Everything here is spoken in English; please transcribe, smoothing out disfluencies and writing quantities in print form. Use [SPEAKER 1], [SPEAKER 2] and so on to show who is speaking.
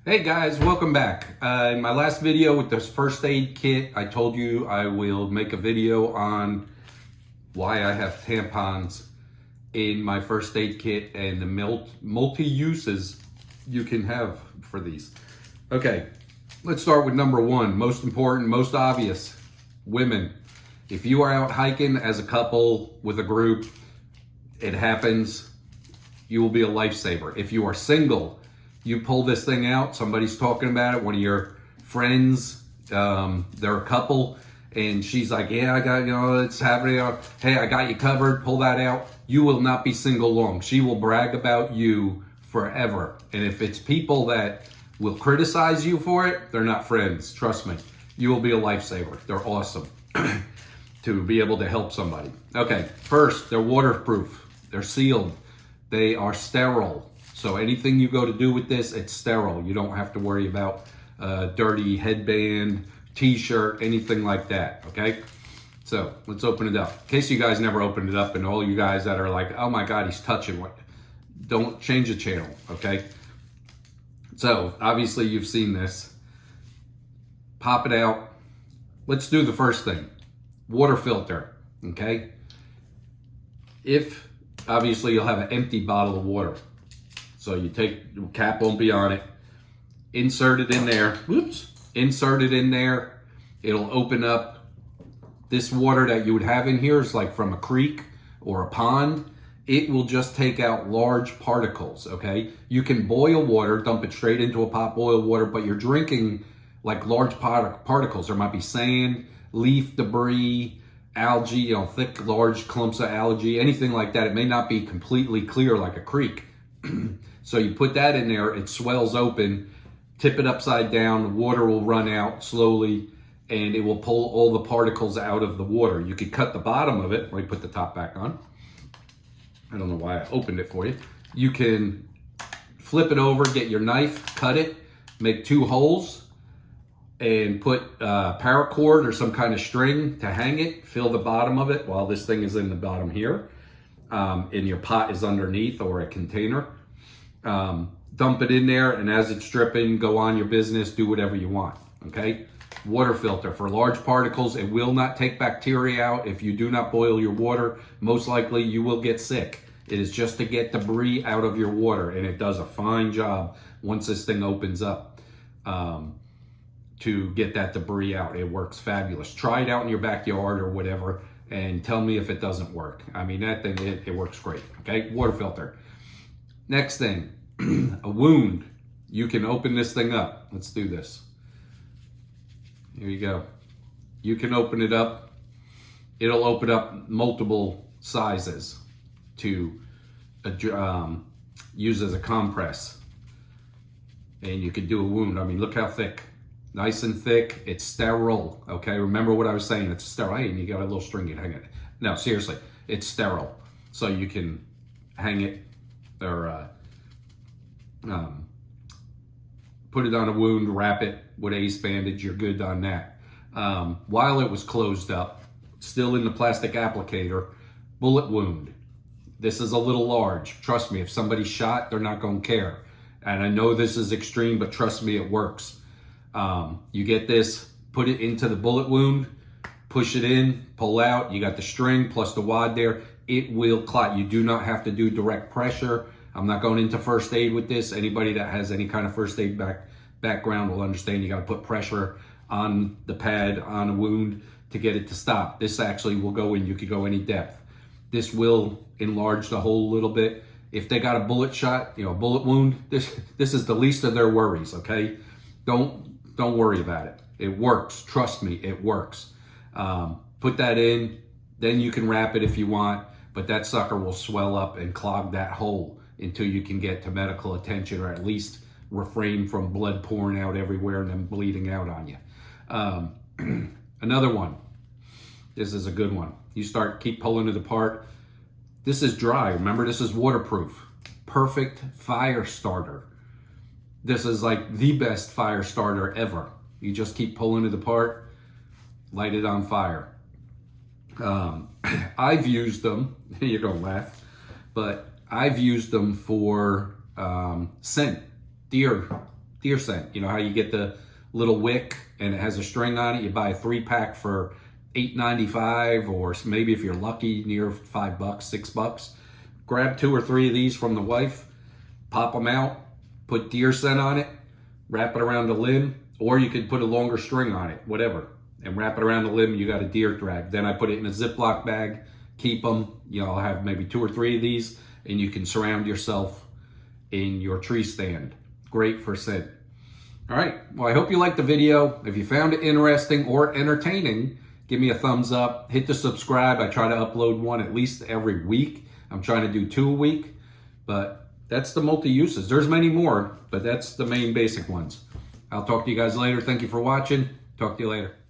[SPEAKER 1] Hey guys, welcome back. In my last video with this first aid kit, I told you I will make a video on why I have tampons in my first aid kit and the multi-uses you can have for these. Okay, let's start with number one, most important, most obvious. Women, if you are out hiking as a couple with a group, it happens, you will be a lifesaver. If you are single, you pull this thing out, somebody's talking about it, one of your friends, they're a couple, and she's like, yeah, I got, it's happening. Hey, I got you covered, pull that out. You will not be single long. She will brag about you forever. And if it's people that will criticize you for it, they're not friends, trust me. You will be a lifesaver. They're awesome to be able to help somebody. Okay, first, they're waterproof, they're sealed, they are sterile. So anything you go to do with this, it's sterile. You don't have to worry about dirty headband, t-shirt, anything like that, okay? So let's open it up. In case you guys never opened it up, and all you guys that are like, oh my God, he's touching what? Don't change the channel, okay? So obviously you've seen this. Pop it out. Let's do the first thing. Water filter, okay? If, obviously you'll have an empty bottle of water. So you take, the cap won't be on it, insert it in there, whoops, insert it in there. It'll open up. This water that you would have in here is like from a creek or a pond. It will just take out large particles, okay? You can boil water, dump it straight into a pot, boil water, but you're drinking like large particles. There might be sand, leaf debris, algae, thick, large clumps of algae, anything like that. It may not be completely clear like a creek. So you put that in there, it swells open, tip it upside down, the water will run out slowly, and it will pull all the particles out of the water. You could cut the bottom of it. Let me put the top back on. I don't know why I opened it for you. You can flip it over, get your knife, cut it, make 2 holes, and put paracord or some kind of string to hang it, fill the bottom of it while this thing is in the bottom here. And your pot is underneath or a container. Dump it in there, and as it's dripping, go on your business, do whatever you want, okay? Water filter for large particles. It will not take bacteria out. If you do not boil your water, most likely you will get sick. It is just to get debris out of your water, and it does a fine job once this thing opens up to get that debris out. It works fabulous. Try it out in your backyard or whatever, and tell me if it doesn't work. I mean, that thing, it works great, okay? Water filter. Next thing, a wound. You can open this thing up. Let's do this. Here you go. You can open it up. It'll open up multiple sizes to use as a compress. And you could do a wound. I mean, look how thick. Nice and thick. It's sterile, okay? Remember what I was saying. It's sterile. Hey, and you got a little string you hang it. No, seriously, it's sterile. So you can hang it or put it on a wound, wrap it with ace bandage, you're good on that. While it was closed up, still in the plastic applicator, bullet wound. This is a little large. Trust me, if somebody's shot, they're not gonna care. And I know this is extreme, but trust me, it works. You get this, put it into the bullet wound, push it in, pull out, you got the string plus the wad there, it will clot. You do not have to do direct pressure. I'm not going into first aid with this. Anybody that has any kind of first aid background will understand you got to put pressure on the pad, on a wound to get it to stop. This actually will go in, you could go any depth. This will enlarge the hole a little bit. If they got a bullet shot, a bullet wound, this is the least of their worries, okay? Don't worry about it. It works, trust me, it works. Put that in, then you can wrap it if you want, but that sucker will swell up and clog that hole until you can get to medical attention, or at least refrain from blood pouring out everywhere and then bleeding out on you. Another one, this is a good one. You keep pulling it apart. This is dry, remember this is waterproof. Perfect fire starter. This is like the best fire starter ever. You just keep pulling it apart, light it on fire. I've used them, you're gonna laugh, but I've used them for scent, deer deer scent. You know how you get the little wick and it has a string on it? You buy a 3-pack for $8.95, or maybe if you're lucky, near $5, $6. Grab 2 or 3 of these from the wife, pop them out, put deer scent on it, wrap it around the limb, or you could put a longer string on it, whatever, and wrap it around the limb. You got a deer drag. Then I put it in a Ziploc bag, keep them. You know, I'll have maybe 2 or 3 of these, and you can surround yourself in your tree stand. Great for scent. All right, well, I hope you liked the video. If you found it interesting or entertaining, give me a thumbs up. Hit the subscribe. I try to upload one at least every week. I'm trying to do 2 a week, but that's the multi-uses. There's many more, but that's the main basic ones. I'll talk to you guys later. Thank you for watching. Talk to you later.